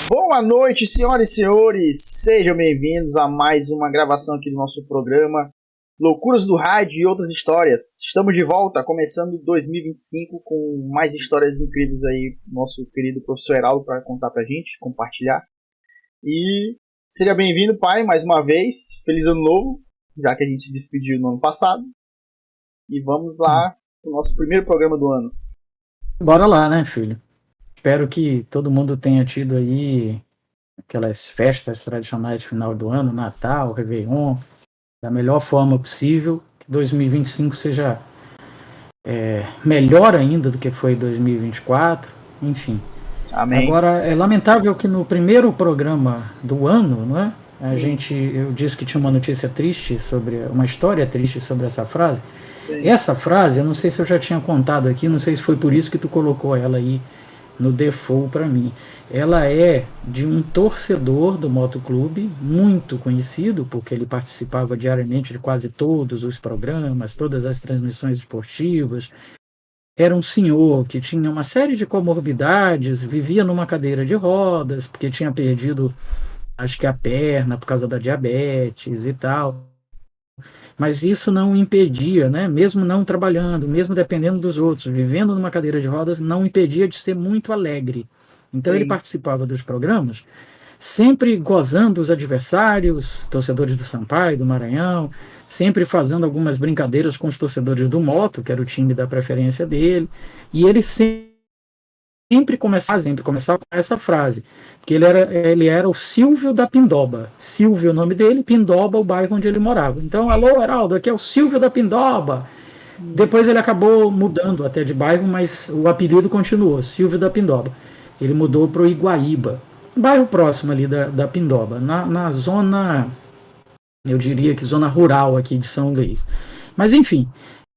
Boa noite, senhoras e senhores, sejam bem-vindos a mais uma gravação aqui do nosso programa Loucuras do Rádio e Outras Histórias. Estamos de volta, começando 2025 com mais histórias incríveis aí, nosso querido professor Heraldo para contar pra gente, compartilhar. E seja bem-vindo, pai, mais uma vez, feliz ano novo, já que a gente se despediu no ano passado. E vamos lá pro nosso primeiro programa do ano. Bora lá, né, filho? Espero que todo mundo tenha tido aí aquelas festas tradicionais de final do ano, Natal, Réveillon, da melhor forma possível, que 2025 seja melhor ainda do que foi 2024, enfim. Amém. Agora, é lamentável que no primeiro programa do ano, não é? Eu disse que tinha uma notícia triste uma história triste sobre essa frase. Sim. Essa frase, eu não sei se eu já tinha contado aqui, não sei se foi por isso que tu colocou ela aí no default para mim. Ela é de um torcedor do motoclube, muito conhecido, porque ele participava diariamente de quase todos os programas, todas as transmissões esportivas. Era um senhor que tinha uma série de comorbidades, vivia numa cadeira de rodas, porque tinha perdido, acho que a perna por causa da diabetes e tal. Mas isso não o impedia, né? Mesmo não trabalhando, mesmo dependendo dos outros, vivendo numa cadeira de rodas, não o impedia de ser muito alegre. Então ele participava dos programas, sempre gozando os adversários, torcedores do Sampaio, do Maranhão, sempre fazendo algumas brincadeiras com os torcedores do Moto, que era o time da preferência dele, e ele sempre começava com essa frase, que ele era o Silvio da Pindoba. Silvio, o nome dele, Pindoba, o bairro onde ele morava. Então, alô, Heraldo, aqui é o Silvio da Pindoba. Depois ele acabou mudando até de bairro, mas o apelido continuou, Silvio da Pindoba. Ele mudou para o Iguaíba, um bairro próximo ali da Pindoba, na zona, eu diria que zona rural aqui de São Luís. Mas, enfim,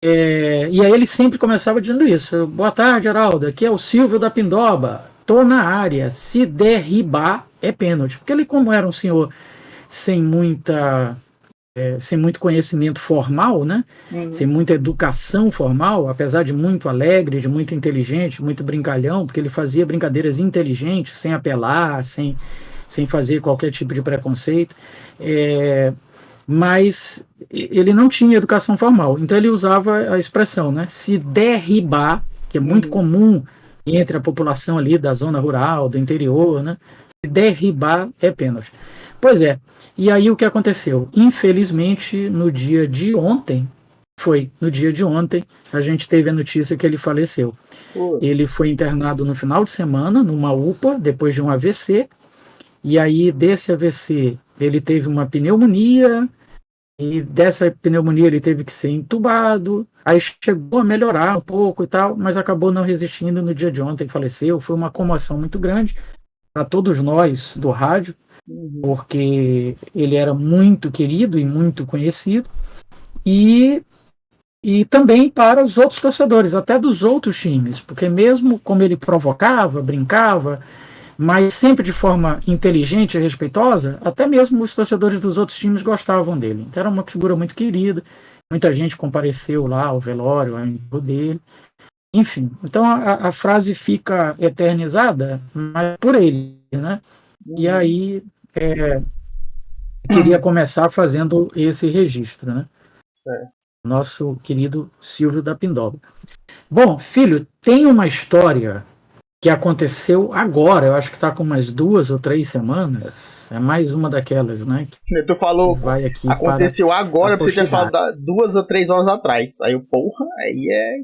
e aí ele sempre começava dizendo isso: boa tarde, Heraldo, aqui é o Silvio da Pindoba, tô na área, se derribar é pênalti. Porque ele, como era um senhor sem muito conhecimento formal, né? Sem muita educação formal, apesar de muito alegre, de muito inteligente, muito brincalhão, porque ele fazia brincadeiras inteligentes, sem apelar, sem fazer qualquer tipo de preconceito. Mas ele não tinha educação formal, então ele usava a expressão, né? Se derribar, que é muito comum entre a população ali da zona rural, do interior, né? Se derribar é pênalti. Pois é, e aí o que aconteceu? Infelizmente, no dia de ontem, a gente teve a notícia que ele faleceu. Ele foi internado no final de semana, numa UPA, depois de um AVC, e aí desse AVC ele teve uma pneumonia, e dessa pneumonia ele teve que ser entubado, aí chegou a melhorar um pouco e tal, mas acabou não resistindo no dia de ontem, faleceu. Foi uma comoção muito grande para todos nós do rádio, porque ele era muito querido e muito conhecido, e também para os outros torcedores, até dos outros times, porque mesmo como ele provocava, brincava, mas sempre de forma inteligente e respeitosa, até mesmo os torcedores dos outros times gostavam dele. Então era uma figura muito querida, muita gente compareceu lá ao velório, ao enterro dele. Enfim, então a frase fica eternizada, mas por ele, né? E aí queria começar fazendo esse registro, né? Certo. Nosso querido Silvio da Pindoba. Bom, filho, tem uma história que aconteceu agora, eu acho que está com umas 2 ou 3 semanas, é mais uma daquelas, né? Tu falou, vai aqui aconteceu agora, pra você ter falado 2 ou 3 horas atrás. Aí aí é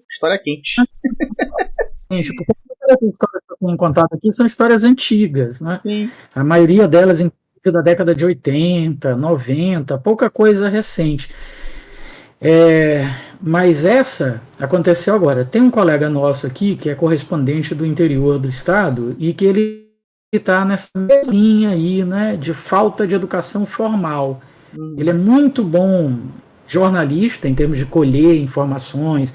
história quente. Gente, porque as histórias que eu tenho contado aqui são histórias antigas, né? Sim. A maioria delas da década de 80, 90, pouca coisa recente. Mas essa aconteceu agora. Tem um colega nosso aqui que é correspondente do interior do estado e que ele está nessa linha aí, né, de falta de educação formal. Ele é muito bom jornalista em termos de colher informações,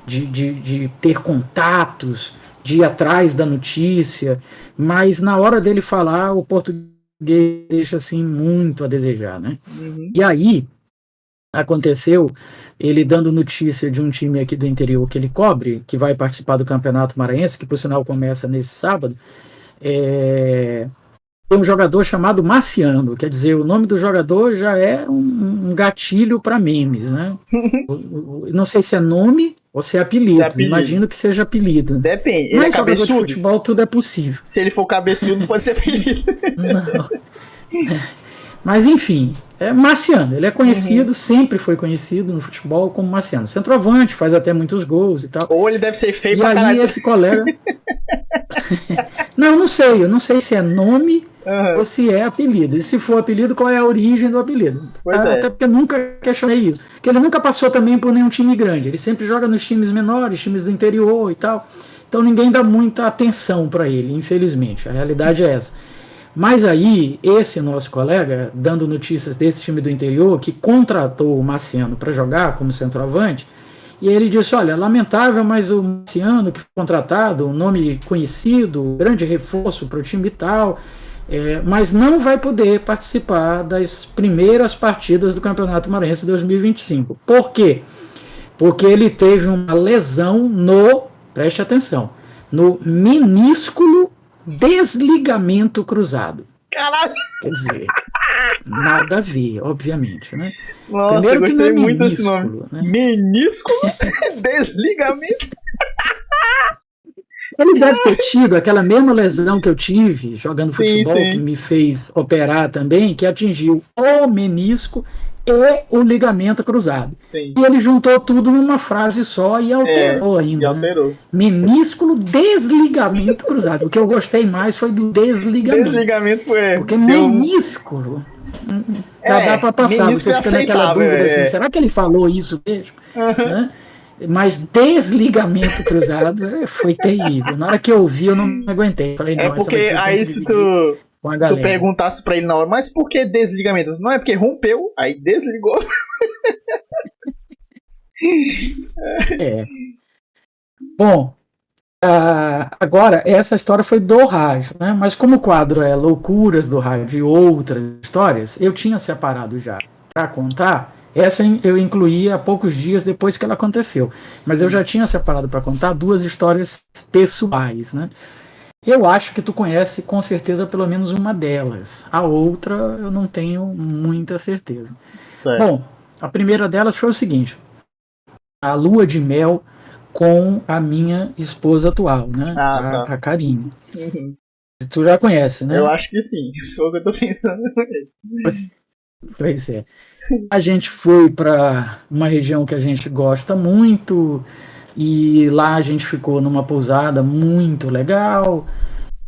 de ter contatos, de ir atrás da notícia, mas na hora dele falar, o português deixa assim muito a desejar, né? E aí aconteceu ele dando notícia de um time aqui do interior que ele cobre, que vai participar do Campeonato Maranhense, que por sinal começa nesse sábado. Tem um jogador chamado Marciano, quer dizer, o nome do jogador já é um gatilho para memes, né? Não sei se é nome ou se é apelido. Imagino que seja apelido. Depende, ele mas é cabeçudo. Jogador de futebol tudo é possível. Se ele for cabeçudo, não pode ser apelido. Não. Mas enfim, é Marciano, ele é conhecido, sempre foi conhecido no futebol como Marciano. Centroavante, faz até muitos gols e tal. Ou ele deve ser feio e pra aí caralho. Esse colega... Não sei, eu não sei se é nome ou se é apelido. E se for apelido, qual é a origem do apelido? Até porque eu nunca questionei isso. Porque ele nunca passou também por nenhum time grande. Ele sempre joga nos times menores, times do interior e tal. Então ninguém dá muita atenção para ele, infelizmente. A realidade é essa. Mas aí, esse nosso colega, dando notícias desse time do interior, que contratou o Marciano para jogar como centroavante, e ele disse, olha, lamentável, mas o Marciano que foi contratado, um nome conhecido, grande reforço para o time e tal, mas não vai poder participar das primeiras partidas do Campeonato Maranhense 2025. Por quê? Porque ele teve uma lesão preste atenção, no menisco desligamento cruzado. Caralho! Quer dizer, nada a ver, obviamente, né? Nossa, primeiro, eu gostei muito desse nome. Né? Menisco desligamento. Ele deve ter tido aquela mesma lesão que eu tive jogando futebol, que me fez operar também, que atingiu o menisco e o ligamento cruzado. Sim. E ele juntou tudo numa frase só e alterou ainda. E alterou. Né? Menisco desligamento cruzado. O que eu gostei mais foi do desligamento. Desligamento foi. Porque menisco já dá para passar. Você fica naquela dúvida assim, será que ele falou isso mesmo? Né? Mas desligamento cruzado foi terrível. Na hora que eu ouvi, eu não aguentei. Falei, não, porque aí se tu perguntasse pra ele na hora, mas por que desligamento? Não é porque rompeu, aí desligou. Bom, agora, essa história foi do rádio, né? Mas como o quadro é Loucuras do Rádio e outras histórias, eu tinha separado já para contar. Essa eu incluí há poucos dias depois que ela aconteceu. Mas eu já tinha separado para contar 2 histórias pessoais, né? Eu acho que tu conhece com certeza pelo menos uma delas. A outra eu não tenho muita certeza. Certo. Bom, a primeira delas foi o seguinte. A lua de mel com a minha esposa atual, né? A Karine. Uhum. Tu já conhece, né? Eu acho que sim. Só que eu tô pensando. Pois é. A gente foi para uma região que a gente gosta muito e lá a gente ficou numa pousada muito legal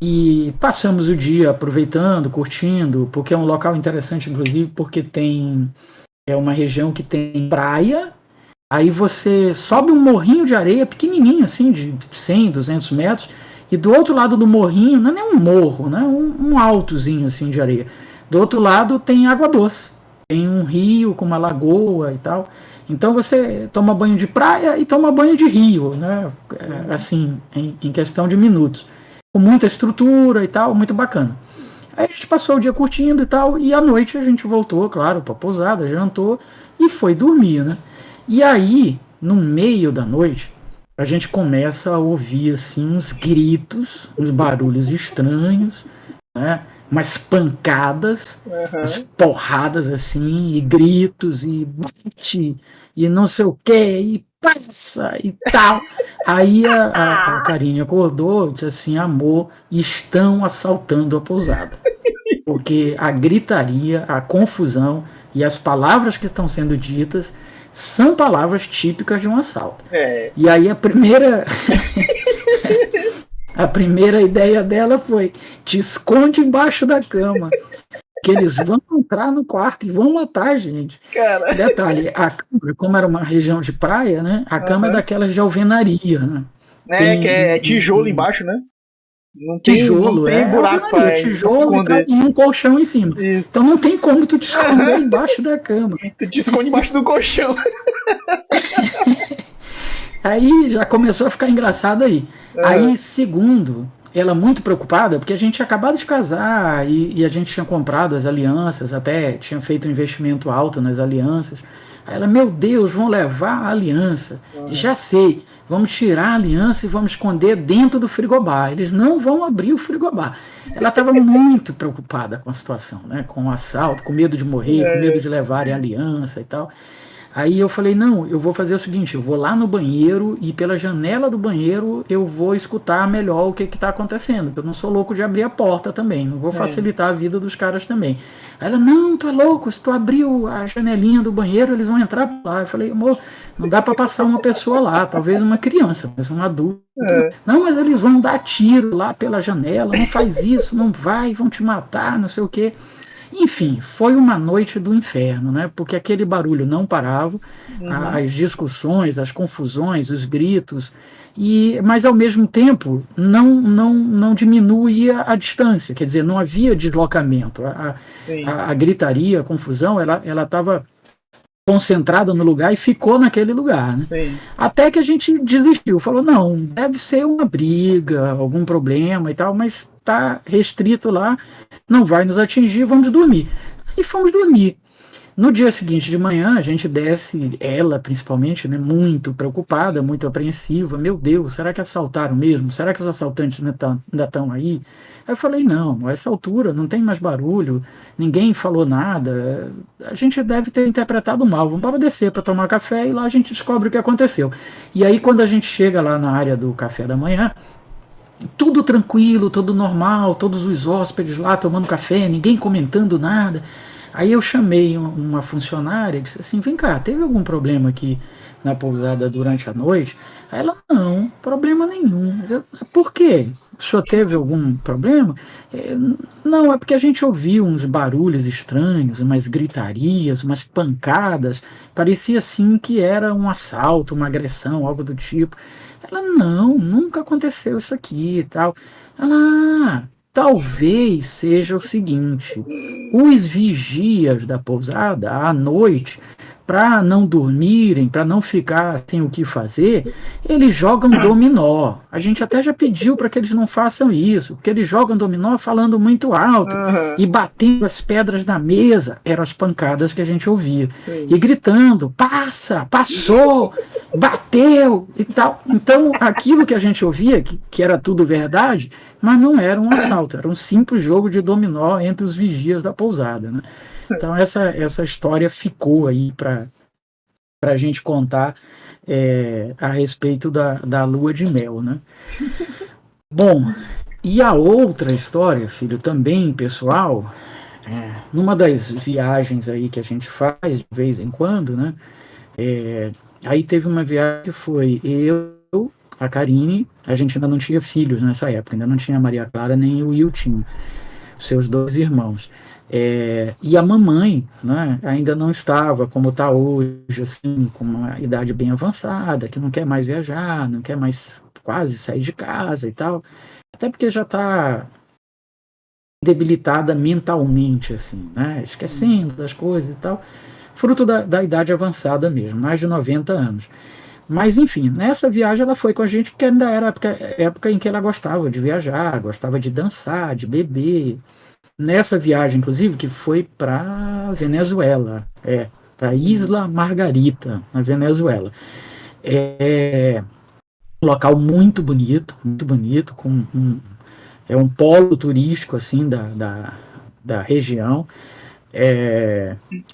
e passamos o dia aproveitando, curtindo, porque é um local interessante, inclusive, porque é uma região que tem praia, aí você sobe um morrinho de areia pequenininho, assim, de 100, 200 metros, e do outro lado do morrinho, não é nem um morro, né, um altozinho assim de areia, do outro lado tem água doce. Tem um rio com uma lagoa e tal. Então você toma banho de praia e toma banho de rio, né? Assim, em questão de minutos. Com muita estrutura e tal, muito bacana. Aí a gente passou o dia curtindo e tal, e à noite a gente voltou, claro, para a pousada, jantou e foi dormir, né? E aí, no meio da noite, a gente começa a ouvir assim uns gritos, uns barulhos estranhos, né? Umas pancadas, umas porradas assim, e gritos, e bate, e não sei o que, e passa, e tal. Aí a Karine acordou e disse assim, amor, estão assaltando a pousada. Porque a gritaria, a confusão e as palavras que estão sendo ditas são palavras típicas de um assalto. E aí a primeira... A primeira ideia dela foi, te esconde embaixo da cama, que eles vão entrar no quarto e vão matar a gente. Cara. Detalhe, a cama, como era uma região de praia, né, a cama é daquelas de alvenaria, né? Que é tijolo embaixo, né? Não tem, tijolo, não tem buraco para esconder. E um colchão em cima. Isso. Então não tem como tu te esconder embaixo da cama. Tu te esconde embaixo do colchão. Aí já começou a ficar engraçado aí. Aí, segundo, ela muito preocupada, porque a gente tinha acabado de casar e a gente tinha comprado as alianças, até tinha feito um investimento alto nas alianças. Aí ela, meu Deus, vão levar a aliança. Já sei, vamos tirar a aliança e vamos esconder dentro do frigobar. Eles não vão abrir o frigobar. Ela estava muito preocupada com a situação, né? Com o assalto, com medo de morrer, com medo de levarem a aliança e tal. Aí eu falei, não, eu vou fazer o seguinte, eu vou lá no banheiro e pela janela do banheiro eu vou escutar melhor o que está acontecendo, porque eu não sou louco de abrir a porta também, não vou facilitar a vida dos caras também. Aí ela, não, tu é louco, se tu abrir a janelinha do banheiro, eles vão entrar por lá. Eu falei, amor, não dá para passar uma pessoa lá, talvez uma criança, mas um adulto. Não, mas eles vão dar tiro lá pela janela, não faz isso, não vai, vão te matar, não sei o quê. Enfim, foi uma noite do inferno, né? Porque aquele barulho não parava, as discussões, as confusões, os gritos, mas ao mesmo tempo não diminuía a distância, quer dizer, não havia deslocamento. A gritaria, a confusão, ela estava concentrada no lugar e ficou naquele lugar, né? Até que a gente desistiu, falou, não, deve ser uma briga, algum problema e tal, mas está restrito lá, não vai nos atingir, vamos dormir. E fomos dormir. No dia seguinte de manhã, a gente desce, ela principalmente, né, muito preocupada, muito apreensiva. Meu Deus, será que assaltaram mesmo? Será que os assaltantes ainda estão aí? Aí eu falei, não, a essa altura não tem mais barulho, ninguém falou nada, a gente deve ter interpretado mal, vamos para descer para tomar café e lá a gente descobre o que aconteceu. E aí quando a gente chega lá na área do café da manhã, tudo tranquilo, tudo normal, todos os hóspedes lá tomando café, ninguém comentando nada. Aí eu chamei uma funcionária e disse assim, vem cá, teve algum problema aqui na pousada durante a noite? Aí ela, não, problema nenhum. Por quê? O senhor teve algum problema? Não, é porque a gente ouviu uns barulhos estranhos, umas gritarias, umas pancadas. Parecia assim que era um assalto, uma agressão, algo do tipo. Ela, não, nunca aconteceu isso aqui e tal. Ela, talvez seja o seguinte, os vigias da pousada, à noite, para não dormirem, para não ficar sem o que fazer, eles jogam dominó. A gente até já pediu para que eles não façam isso, porque eles jogam dominó falando muito alto e batendo as pedras na mesa. Eram as pancadas que a gente ouvia. E gritando, passa, passou, bateu e tal. Então, aquilo que a gente ouvia, que era tudo verdade, mas não era um assalto, era um simples jogo de dominó entre os vigias da pousada, né? Então essa história ficou aí para a gente contar a respeito da lua de mel, né? Bom, e a outra história, filho, também pessoal, numa das viagens aí que a gente faz de vez em quando, né? Aí teve uma viagem que foi eu, a Karine, a gente ainda não tinha filhos nessa época, ainda não tinha a Maria Clara nem o Wiltinho, seus dois irmãos. E a mamãe, né, ainda não estava como está hoje, assim, com uma idade bem avançada, que não quer mais viajar, não quer mais quase sair de casa e tal, até porque já está debilitada mentalmente, assim, né, esquecendo das coisas e tal, fruto da idade avançada mesmo, mais de 90 anos. Mas, enfim, nessa viagem ela foi com a gente porque ainda era a época em que ela gostava de viajar, gostava de dançar, de beber. Nessa viagem, inclusive, que foi para Venezuela, para Isla Margarita, na Venezuela. Um local muito bonito, com um polo turístico assim da região.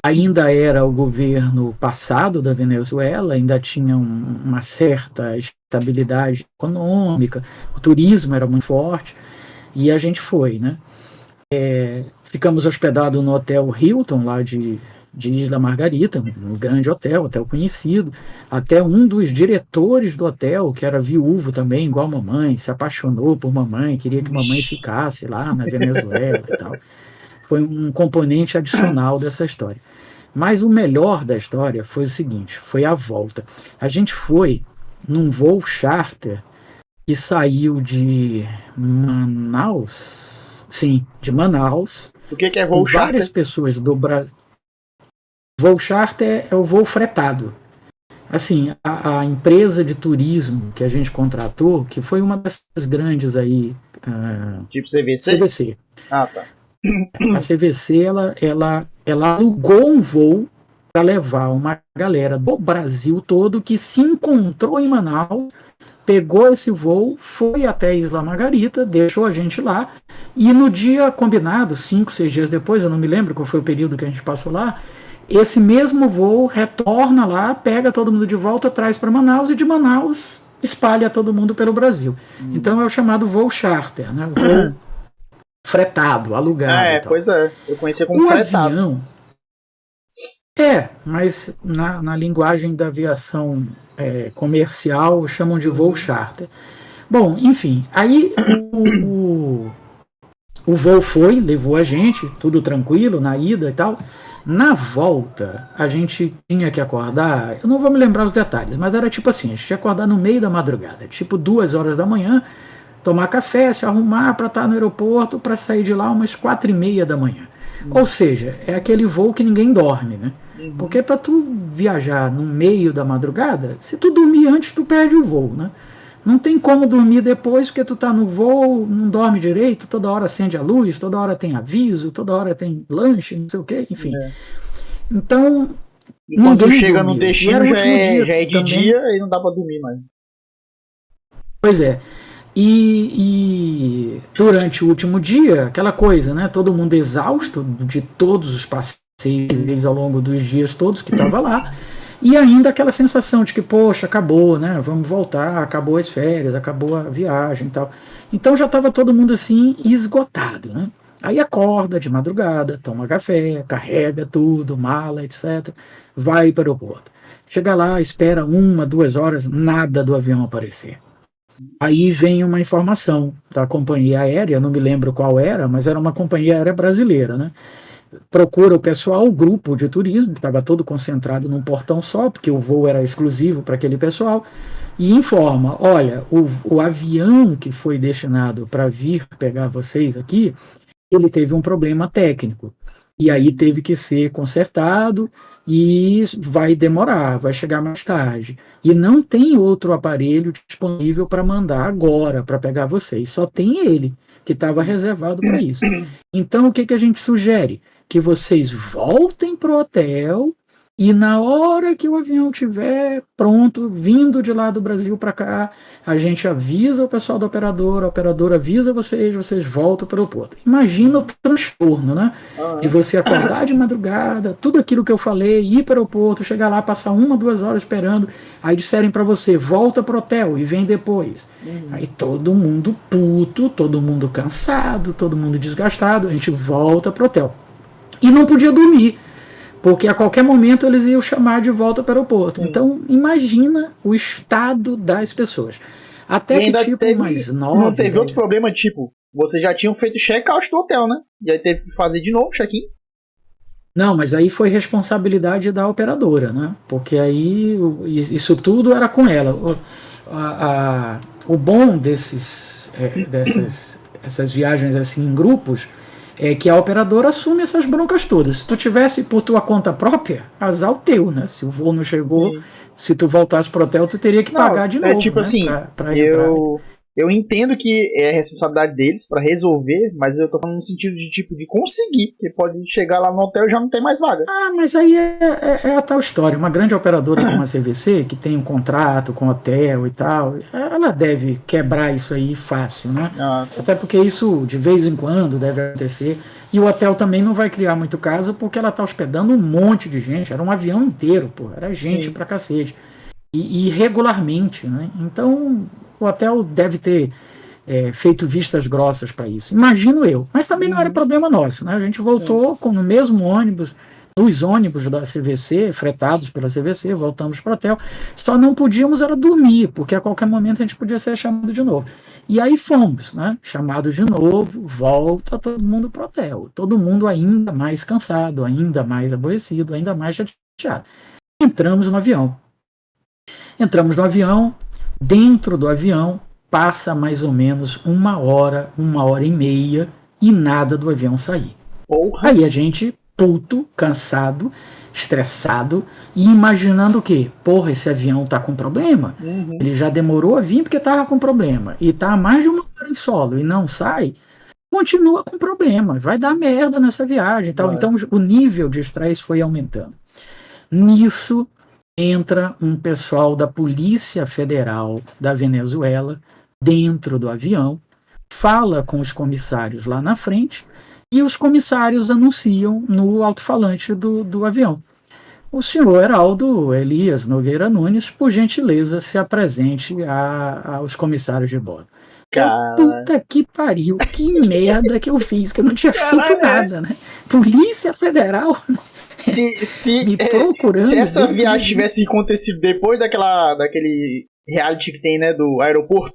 Ainda era o governo passado da Venezuela, ainda tinha uma certa estabilidade econômica, o turismo era muito forte, e a gente foi, né? Ficamos hospedados no Hotel Hilton, lá de Isla Margarita, um grande hotel conhecido. Até um dos diretores do hotel, que era viúvo também, igual a mamãe, se apaixonou por mamãe, queria que mamãe ficasse lá na Venezuela e tal. Foi um componente adicional dessa história. Mas o melhor da história foi o seguinte, foi a volta. A gente foi num voo charter que saiu de Manaus, sim, de Manaus. O que é voo charter? Várias pessoas do Brasil. Voo charter é o voo fretado. Assim, a empresa de turismo que a gente contratou, que foi uma dessas grandes aí. Tipo CVC? CVC. Ah, tá. A CVC, ela alugou um voo para levar uma galera do Brasil todo que se encontrou em Manaus, pegou esse voo, foi até Isla Margarita, deixou a gente lá, e no dia combinado, 5, 6 dias depois, eu não me lembro qual foi o período que a gente passou lá, esse mesmo voo retorna lá, pega todo mundo de volta, traz para Manaus, e de Manaus espalha todo mundo pelo Brasil. Então é o chamado voo charter, né? O voo fretado, alugado. Pois é, eu conhecia como fretado. Avião, mas na linguagem da aviação comercial chamam de voo charter. Bom, enfim, aí o voo levou a gente, tudo tranquilo, na ida e tal. Na volta, a gente tinha que acordar, eu não vou me lembrar os detalhes, mas era tipo assim, a gente tinha que acordar no meio da madrugada, tipo 2 horas da manhã, tomar café, se arrumar para estar no aeroporto, para sair de lá umas 4h30 da manhã. Ou seja, é aquele voo que ninguém dorme, né? Porque para tu viajar no meio da madrugada, se tu dormir antes, tu perde o voo, né? Não tem como dormir depois, porque tu tá no voo, não dorme direito, toda hora acende a luz, toda hora tem aviso, toda hora tem lanche, não sei o quê, enfim. Então, e quando tu chega no destino, já é de dia e não dá pra dormir mais. Pois é. E durante o último dia, aquela coisa, né? Todo mundo exausto de todos os passeios ao longo dos dias todos que estava lá. E ainda aquela sensação de que, poxa, acabou, né? Vamos voltar, acabou as férias, acabou a viagem e tal. Então já estava todo mundo assim, esgotado, né? Aí acorda de madrugada, toma café, carrega tudo, mala, etc. Vai para o aeroporto. Chega lá, espera 1, 2 horas, nada do avião aparecer. Aí vem uma informação da companhia aérea, não me lembro qual era, mas era uma companhia aérea brasileira, né? Procura o pessoal, o grupo de turismo, que estava todo concentrado num portão só, porque o voo era exclusivo para aquele pessoal, e informa, olha, o avião que foi destinado para vir pegar vocês aqui, ele teve um problema técnico, e aí teve que ser consertado, e vai demorar, vai chegar mais tarde. E não tem outro aparelho disponível para mandar agora, para pegar vocês, só tem ele, que estava reservado para isso. Então, o que a gente sugere? Que vocês voltem para o hotel e na hora que o avião estiver pronto, vindo de lá do Brasil para cá, a gente avisa o pessoal da operadora, a operadora avisa vocês voltam para o aeroporto. Imagina o transtorno, né? De você acordar de madrugada, tudo aquilo que eu falei, ir para o aeroporto, chegar lá, passar 1, 2 horas esperando, aí disserem para você, volta para o hotel e vem depois. Aí todo mundo puto, todo mundo cansado, todo mundo desgastado, a gente volta para o hotel. E não podia dormir, porque a qualquer momento eles iam chamar de volta para o aeroporto. Sim. Então, imagina o estado das pessoas. Até que tipo teve, mais 9... Não teve outro problema, tipo, vocês já tinham feito check-out do hotel, né? E aí teve que fazer de novo check-in? Não, mas aí foi responsabilidade da operadora, né? Porque aí isso tudo era com ela. O bom dessas viagens assim em grupos é que a operadora assume essas broncas todas. Se tu tivesse por tua conta própria, azar o teu, né? Se o voo não chegou, sim, se tu voltasse pro hotel, tu teria que pagar de novo. Tipo, né? Assim, pra eu entendo que é a responsabilidade deles pra resolver, mas eu tô falando no sentido de tipo de conseguir, porque pode chegar lá no hotel e já não tem mais vaga. Ah, mas aí é a tal história. Uma grande operadora como a CVC, que tem um contrato com o hotel e tal, ela deve quebrar isso aí fácil, né? Até porque isso de vez em quando deve acontecer. E o hotel também não vai criar muito caso, porque ela tá hospedando um monte de gente. Era um avião inteiro, pô. Era gente, sim, pra cacete. E regularmente, né? Então o hotel deve ter feito vistas grossas para isso. Imagino eu. Mas também não era problema nosso, né? A gente voltou no mesmo ônibus, nos ônibus da CVC, fretados pela CVC, voltamos para o hotel. Só não podíamos era dormir, porque a qualquer momento a gente podia ser chamado de novo. E aí fomos, né? Chamados de novo, volta todo mundo para o hotel. Todo mundo ainda mais cansado, ainda mais aborrecido, ainda mais chateado. Entramos no avião. Dentro do avião, passa mais ou menos 1 hora e meia, e nada do avião sair. Aí a gente, puto, cansado, estressado, e imaginando o quê? Porra, esse avião tá com problema? Ele já demorou a vir porque tava com problema, e tá há mais de 1 hora em solo, e não sai, continua com problema, vai dar merda nessa viagem. Tal. Então o nível de estresse foi aumentando. Nisso entra um pessoal da Polícia Federal da Venezuela dentro do avião, fala com os comissários lá na frente e os comissários anunciam no alto-falante do avião: o senhor Heraldo Elias Nogueira Nunes, por gentileza, se apresente aos comissários de bordo. Puta que pariu, que merda que eu fiz, que eu não tinha feito nada, né? Polícia Federal me procurando. Se essa viagem tivesse acontecido depois daquele reality que tem, né, do aeroporto,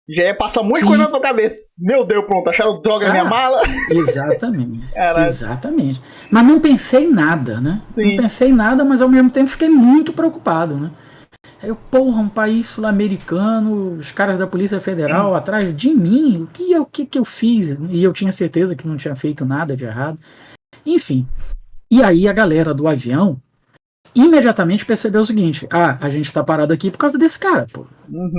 já ia passar muita coisa na tua cabeça. Meu Deus, pronto, acharam droga na minha mala. Exatamente. Exatamente. Mas não pensei em nada, né? Sim. Não pensei em nada, mas ao mesmo tempo fiquei muito preocupado, né? Aí eu, porra, um país sul-americano, os caras da Polícia Federal atrás de mim, o que eu fiz? E eu tinha certeza que não tinha feito nada de errado. Enfim. E aí a galera do avião imediatamente percebeu o seguinte: a gente tá parado aqui por causa desse cara, pô.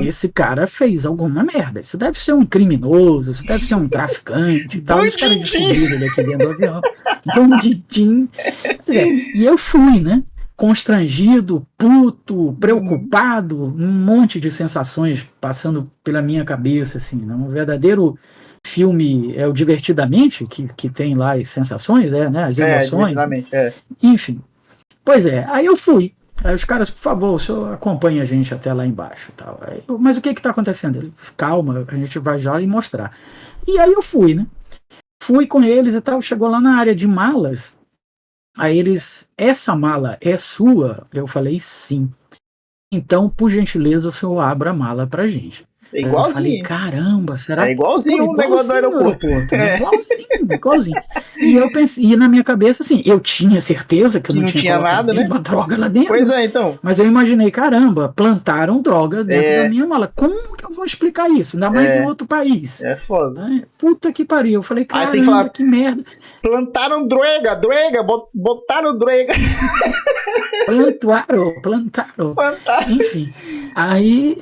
Esse cara fez alguma merda. Isso deve ser um criminoso, isso deve ser um traficante e tal. Os caras descobriram ele aqui dentro do avião. Bandidim. E eu fui, né? Constrangido, puto, preocupado, um monte de sensações passando pela minha cabeça, assim, né? Um verdadeiro filme, é o Divertidamente, que tem lá as sensações, né? As emoções. Enfim. Pois é, aí eu fui. Aí os caras, por favor, o senhor acompanha a gente até lá embaixo. Tal. Aí, mas o que está acontecendo? Ele, calma, a gente vai já lhe mostrar. E aí eu fui, né? Fui com eles e tal, chegou lá na área de malas. Aí eles, essa mala é sua? Eu falei, sim. Então, por gentileza, o senhor abra a mala pra gente. É igualzinho. Eu falei, caramba, será que... É igualzinho o negócio do aeroporto. Né? Igualzinho. E eu pensei, e na minha cabeça, assim, eu tinha certeza que eu não tinha nada, né? Uma droga lá dentro. Pois é, então. Mas eu imaginei, caramba, plantaram droga dentro da minha mala. Como que eu vou explicar isso? Ainda mais em outro país. É foda. Puta que pariu. Eu falei, caramba, tem que falar, que merda. Plantaram droga, botaram droga. Plantaram. Enfim, aí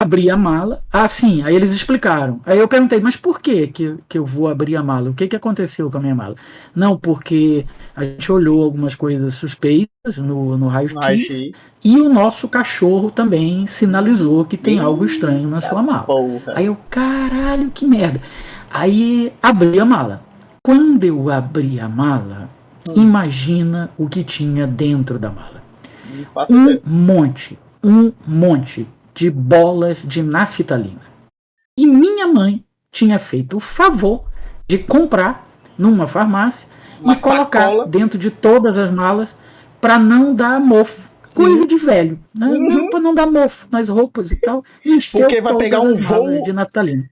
abri a mala. Sim, aí eles explicaram. Aí eu perguntei, mas por que eu vou abrir a mala? O que aconteceu com a minha mala? Não, porque a gente olhou algumas coisas suspeitas no raio-x e o nosso cachorro também sinalizou que tem algo estranho na sua mala. Porra. Aí eu, caralho, que merda. Aí abri a mala. Quando eu abri a mala, imagina o que tinha dentro da mala. Um monte de bolas de naftalina. E minha mãe tinha feito o favor de comprar numa farmácia e colocar dentro de todas as malas para não dar mofo. Sim. Coisa de velho. Né? Para não dar mofo nas roupas e tal. Encheu porque vai pegar um voo de naftalina.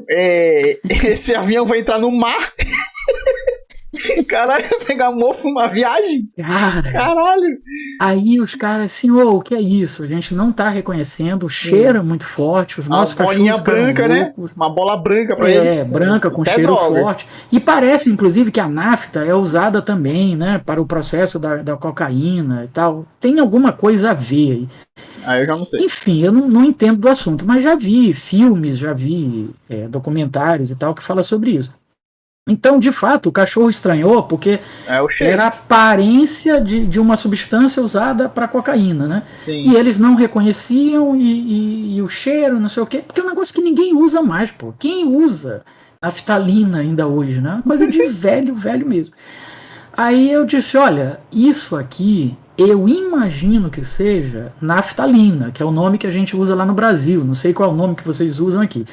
Esse avião vai entrar no mar. Caralho, pegar mofo numa viagem? Caralho. Aí os caras, senhor, o que é isso? A gente não tá reconhecendo, o cheiro é muito forte, os nossos cachorros branca, né? Uma bola branca pra eles. Branca, com cheiro forte. E parece, inclusive, que a nafta é usada também, né, para o processo da cocaína e tal. Tem alguma coisa a ver aí. Eu já não sei. Enfim, eu não entendo do assunto, mas já vi filmes, já vi documentários e tal que fala sobre isso. Então, de fato, o cachorro estranhou porque era a aparência de uma substância usada para cocaína, né? Sim. E eles não reconheciam e o cheiro, não sei o quê, porque é um negócio que ninguém usa mais, pô. Quem usa naftalina ainda hoje, né? Uma coisa de velho mesmo. Aí eu disse, olha, isso aqui eu imagino que seja naftalina, que é o nome que a gente usa lá no Brasil. Não sei qual é o nome que vocês usam aqui.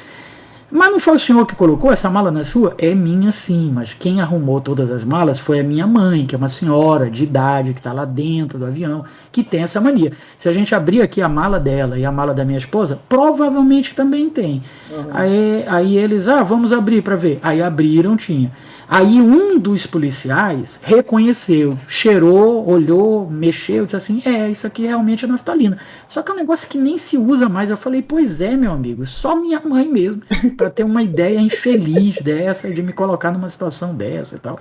Mas não foi o senhor que colocou essa mala na sua? É minha sim, mas quem arrumou todas as malas foi a minha mãe, que é uma senhora de idade, que está lá dentro do avião, que tem essa mania. Se a gente abrir aqui a mala dela e a mala da minha esposa, provavelmente também tem. Aí eles, vamos abrir para ver. Aí abriram, tinha. Aí um dos policiais reconheceu, cheirou, olhou, mexeu, disse assim, isso aqui realmente é naftalina. Só que é um negócio que nem se usa mais. Eu falei, pois é, meu amigo, só minha mãe mesmo, para ter uma ideia infeliz dessa, de me colocar numa situação dessa e tal.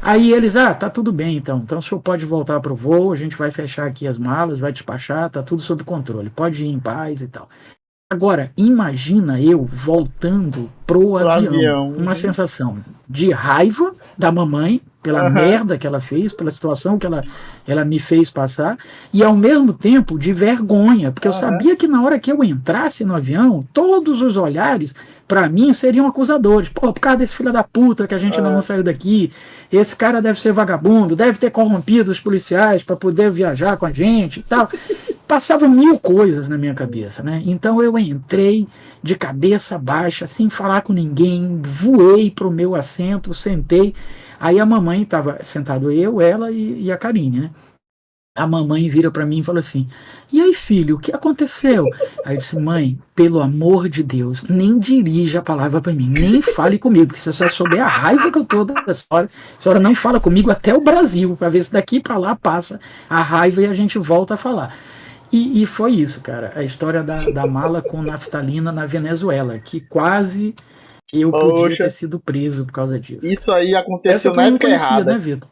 Aí eles, tá tudo bem então o senhor pode voltar pro voo, a gente vai fechar aqui as malas, vai despachar, tá tudo sob controle, pode ir em paz e tal. Agora, imagina eu voltando pro avião. Uma sensação de raiva da mamãe, pela merda que ela fez, pela situação que ela me fez passar, e ao mesmo tempo de vergonha, porque eu sabia que na hora que eu entrasse no avião, todos os olhares para mim seriam acusadores. Pô, por causa desse filho da puta que a gente ainda não saiu daqui, esse cara deve ser vagabundo, deve ter corrompido os policiais para poder viajar com a gente e tal. Passava mil coisas na minha cabeça, né? Então eu entrei de cabeça baixa, sem falar com ninguém, voei pro meu assento, sentei. Aí a mamãe estava sentado eu, ela e a Karine, né? A mamãe vira para mim e fala assim: e aí, filho, o que aconteceu? Aí eu disse: mãe, pelo amor de Deus, nem dirija a palavra para mim, nem fale comigo, porque se você souber a raiva que eu tô da senhora não fala comigo até o Brasil, para ver se daqui para lá passa a raiva e a gente volta a falar. E foi isso, cara, a história da mala com naftalina na Venezuela, que quase eu podia ter sido preso por causa disso. Isso aí aconteceu na época errada. Né, Vitor?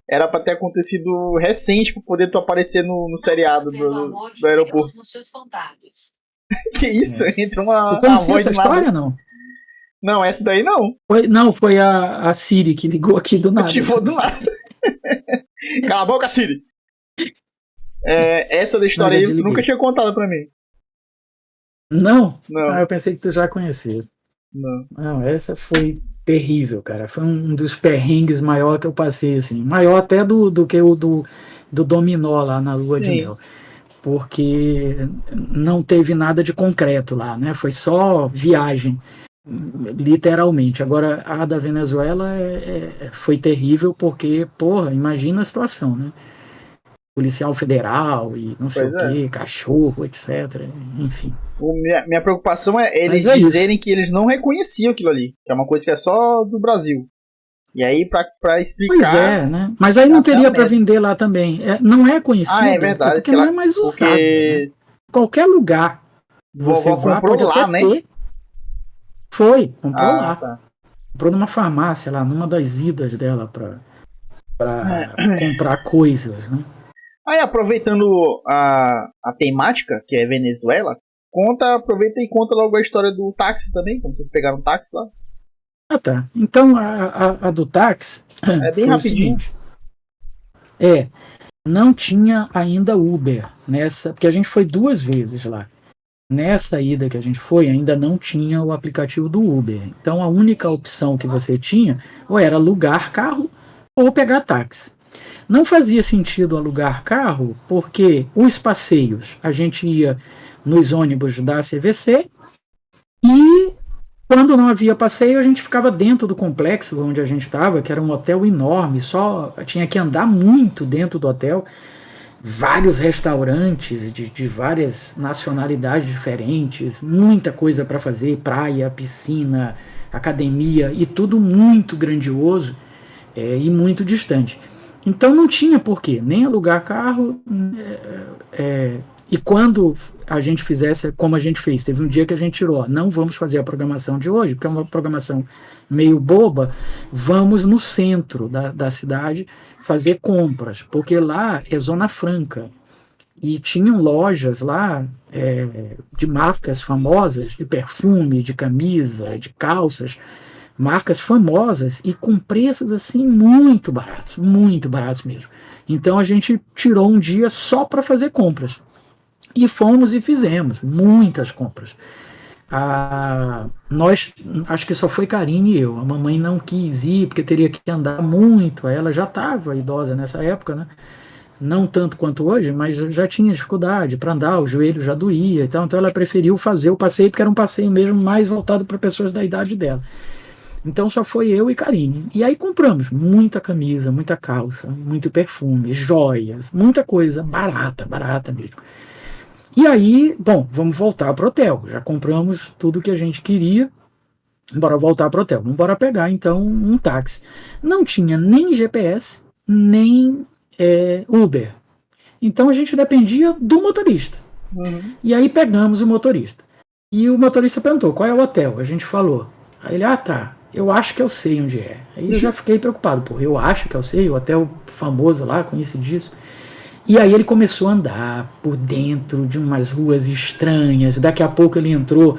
Era pra ter acontecido recente pra poder tu aparecer no seriado do aeroporto. Que isso? Entra uma voz de história, não? Não, essa daí não. Foi a Siri que ligou aqui do nada. Ativou do nada. Cala a boca, Siri. Essa da história aí tu nunca tinha contado pra mim. Não? Ah, eu pensei que tu já conhecia. Não, essa foi terrível, cara. Foi um dos perrengues maior que eu passei, assim. Maior até do que o do dominó lá na Lua de Mel. Porque não teve nada de concreto lá, né? Foi só viagem, literalmente. Agora, a da Venezuela foi terrível porque, porra, imagina a situação, né? Policial federal e não sei o quê, cachorro, etc. Enfim. Minha preocupação é eles dizerem que eles não reconheciam aquilo ali, que é uma coisa que é só do Brasil. E aí, pra explicar... Pois é, né? Mas aí não teria para vender lá também. Não é conhecido, é verdade, porque não é mais usado. Né? Qualquer lugar você vá, pode lá, até né? ter. Comprou lá. Tá. Comprou numa farmácia lá, numa das idas dela para comprar coisas, né? Aí, aproveitando a temática, que é Venezuela, aproveita e conta logo a história do táxi também, como vocês pegaram o táxi lá. Ah, tá. Então, a do táxi... É bem rapidinho. Não tinha ainda Uber nessa... Porque a gente foi 2 vezes lá. Nessa ida que a gente foi, ainda não tinha o aplicativo do Uber. Então, a única opção que você tinha ou era alugar carro ou pegar táxi. Não fazia sentido alugar carro, porque os passeios, a gente ia nos ônibus da CVC e quando não havia passeio, a gente ficava dentro do complexo onde a gente estava, que era um hotel enorme, só tinha que andar muito dentro do hotel, vários restaurantes de várias nacionalidades diferentes, muita coisa para fazer, praia, piscina, academia, e tudo muito grandioso e muito distante. Então não tinha porquê, nem alugar carro, e quando a gente fizesse como a gente fez, teve um dia que a gente tirou, não vamos fazer a programação de hoje, porque é uma programação meio boba, vamos no centro da cidade fazer compras, porque lá é zona franca, e tinham lojas lá de marcas famosas, de perfume, de camisa, de calças, marcas famosas e com preços assim muito baratos mesmo. Então a gente tirou um dia só para fazer compras e fomos e fizemos muitas compras. Nós, acho que só foi Karine e eu. A mamãe não quis ir porque teria que andar muito. Ela já estava idosa nessa época, né? Não tanto quanto hoje, mas já tinha dificuldade para andar, o joelho já doía, então ela preferiu fazer o passeio porque era um passeio mesmo mais voltado para pessoas da idade dela. Então só foi eu e Karine. E aí compramos muita camisa, muita calça, muito perfume, joias, muita coisa barata mesmo. E aí, bom, vamos voltar para o hotel. Já compramos tudo que a gente queria. Bora voltar para o hotel. Vamos embora pegar então um táxi. Não tinha nem GPS, nem Uber. Então a gente dependia do motorista. E aí pegamos o motorista. E o motorista perguntou, qual é o hotel? A gente falou. Aí ele, tá. Eu acho que eu sei onde é. Aí eu já fiquei preocupado. Pô, eu acho que eu sei, o hotel famoso lá, conhecidíssimo. E aí ele começou a andar por dentro de umas ruas estranhas. Daqui a pouco ele entrou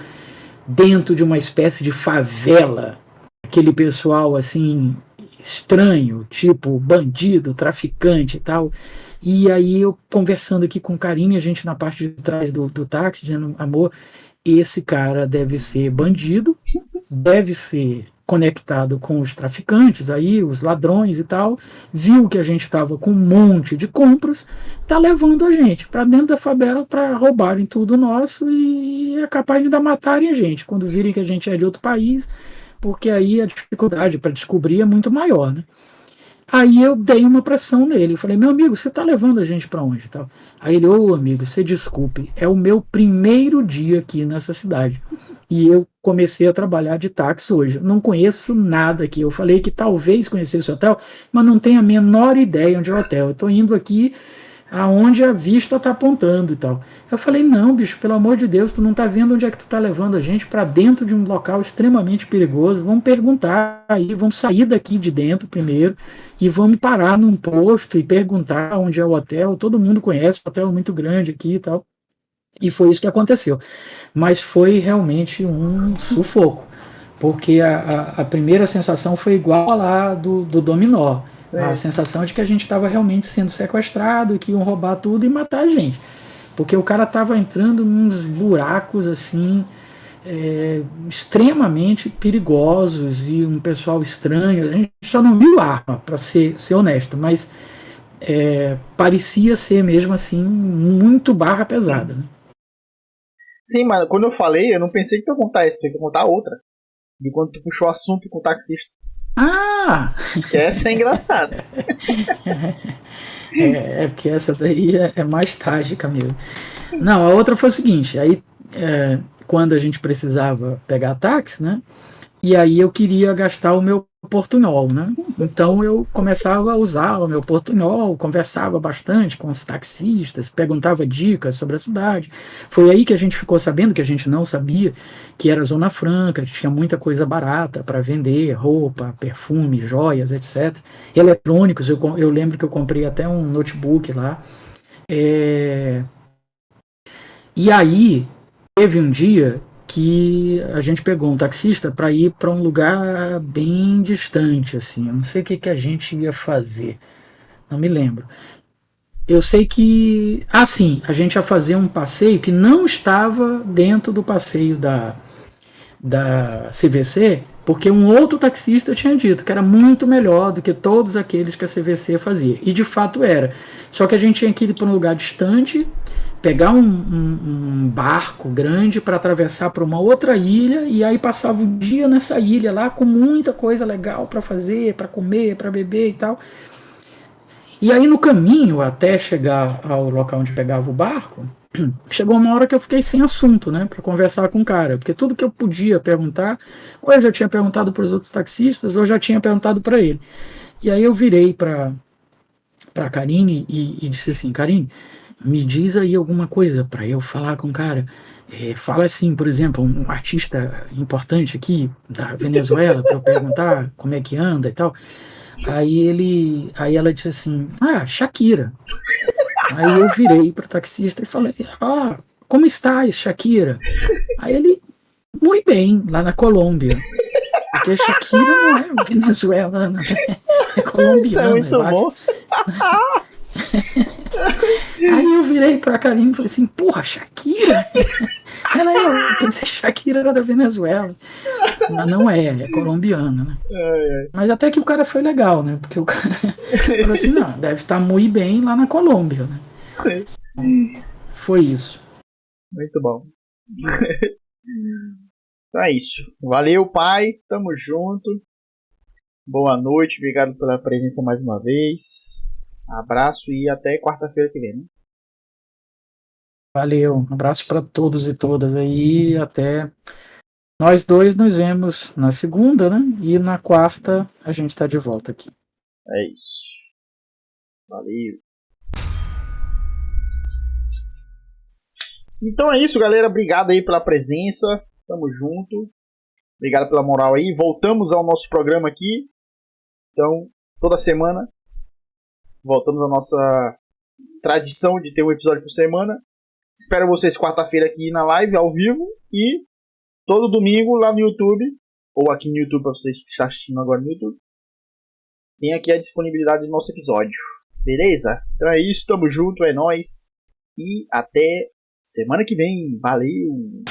dentro de uma espécie de favela. Aquele pessoal, assim, estranho, tipo bandido, traficante e tal. E aí eu conversando aqui com o Karine, a gente na parte de trás do táxi, dizendo, amor, esse cara deve ser bandido, deve ser conectado com os traficantes aí, os ladrões e tal, viu que a gente estava com um monte de compras, tá levando a gente para dentro da favela para roubarem tudo nosso e é capaz de ainda matarem a gente quando virem que a gente é de outro país, porque aí a dificuldade para descobrir é muito maior, né? Aí eu dei uma pressão nele. Eu falei, meu amigo, você tá levando a gente para onde? Tal. Aí ele, ô amigo, você desculpe, é o meu primeiro dia aqui nessa cidade. E eu comecei a trabalhar de táxi hoje. Não conheço nada aqui. Eu falei que talvez conhecesse o hotel, mas não tenho a menor ideia onde é o hotel. Eu tô indo aqui aonde a vista tá apontando e tal. Eu falei, não, bicho, pelo amor de Deus, tu não tá vendo onde é que tu tá levando a gente para dentro de um local extremamente perigoso. Vamos perguntar aí, vamos sair daqui de dentro primeiro e vamos parar num posto e perguntar onde é o hotel. Todo mundo conhece, o hotel é muito grande aqui e tal. E foi isso que aconteceu. Mas foi realmente um sufoco, porque a primeira sensação foi igual a lá do dominó. A Sei. sensação de que a gente estava realmente sendo sequestrado e que iam roubar tudo e matar a gente. Porque o cara estava entrando nos buracos assim, extremamente perigosos e um pessoal estranho. A gente só não viu arma, para ser honesto, mas parecia ser mesmo assim muito barra pesada. Né? Sim, mas quando eu falei, eu não pensei que tu ia contar essa, eu ia contar outra. De quando tu puxou o assunto com o taxista. Ah! Que essa é engraçada. Porque essa daí é mais trágica mesmo. Não, a outra foi o seguinte, aí quando a gente precisava pegar táxi, né? E aí eu queria gastar o meu portunhol, né? Então eu começava a usar o meu portunhol, conversava bastante com os taxistas, perguntava dicas sobre a cidade. Foi aí que a gente ficou sabendo, que a gente não sabia, que era Zona Franca, que tinha muita coisa barata para vender, roupa, perfume, joias, etc. Eletrônicos, eu lembro que eu comprei até um notebook lá. É, e aí, teve um dia que a gente pegou um taxista para ir para um lugar bem distante, assim. Eu não sei o que, que a gente ia fazer, não me lembro. Eu sei que, assim, a gente ia fazer um passeio que não estava dentro do passeio da CVC, porque um outro taxista tinha dito que era muito melhor do que todos aqueles que a CVC fazia. E de fato era. Só que a gente tinha que ir para um lugar distante, pegar um barco grande para atravessar para uma outra ilha e aí passava o dia nessa ilha lá com muita coisa legal para fazer, para comer, para beber e tal. E aí no caminho até chegar ao local onde pegava o barco, chegou uma hora que eu fiquei sem assunto, né, para conversar com o cara, porque tudo que eu podia perguntar, ou eu já tinha perguntado para os outros taxistas, ou já tinha perguntado para ele. E aí eu virei para Karine e disse assim, Karine, me diz aí alguma coisa para eu falar com o cara. Fala assim, por exemplo, um artista importante aqui da Venezuela para eu perguntar como é que anda e tal. Aí ela disse assim, Shakira. Aí eu virei para o taxista e falei, como estás, Shakira? Aí ele, muito bem, lá na Colômbia. Porque Shakira não é venezuelana, é Isso é colombiana, muito eu acho. bom. Aí eu virei pra Karine e falei assim, porra, Shakira? Eu pensei que Shakira era da Venezuela. Mas não é colombiana, né? Mas até que o cara foi legal, né? Porque o cara falou assim, não, deve estar muito bem lá na Colômbia, né? Foi isso. Muito bom. Então é isso. Valeu, pai. Tamo junto. Boa noite. Obrigado pela presença mais uma vez. Abraço e até quarta-feira que vem, né? Valeu. Um abraço para todos e todas aí. Até nós dois nos vemos na segunda, né? E na quarta a gente está de volta aqui. É isso. Valeu. Então é isso, galera. Obrigado aí pela presença. Tamo junto. Obrigado pela moral aí. Voltamos ao nosso programa aqui. Então, toda semana, voltamos à nossa tradição de ter um episódio por semana. Espero vocês quarta-feira aqui na live, ao vivo. E todo domingo lá no YouTube. Ou aqui no YouTube, para vocês que estão assistindo agora no YouTube. tem aqui a disponibilidade do nosso episódio. Beleza? Então é isso, tamo junto, é nóis. E até semana que vem. Valeu!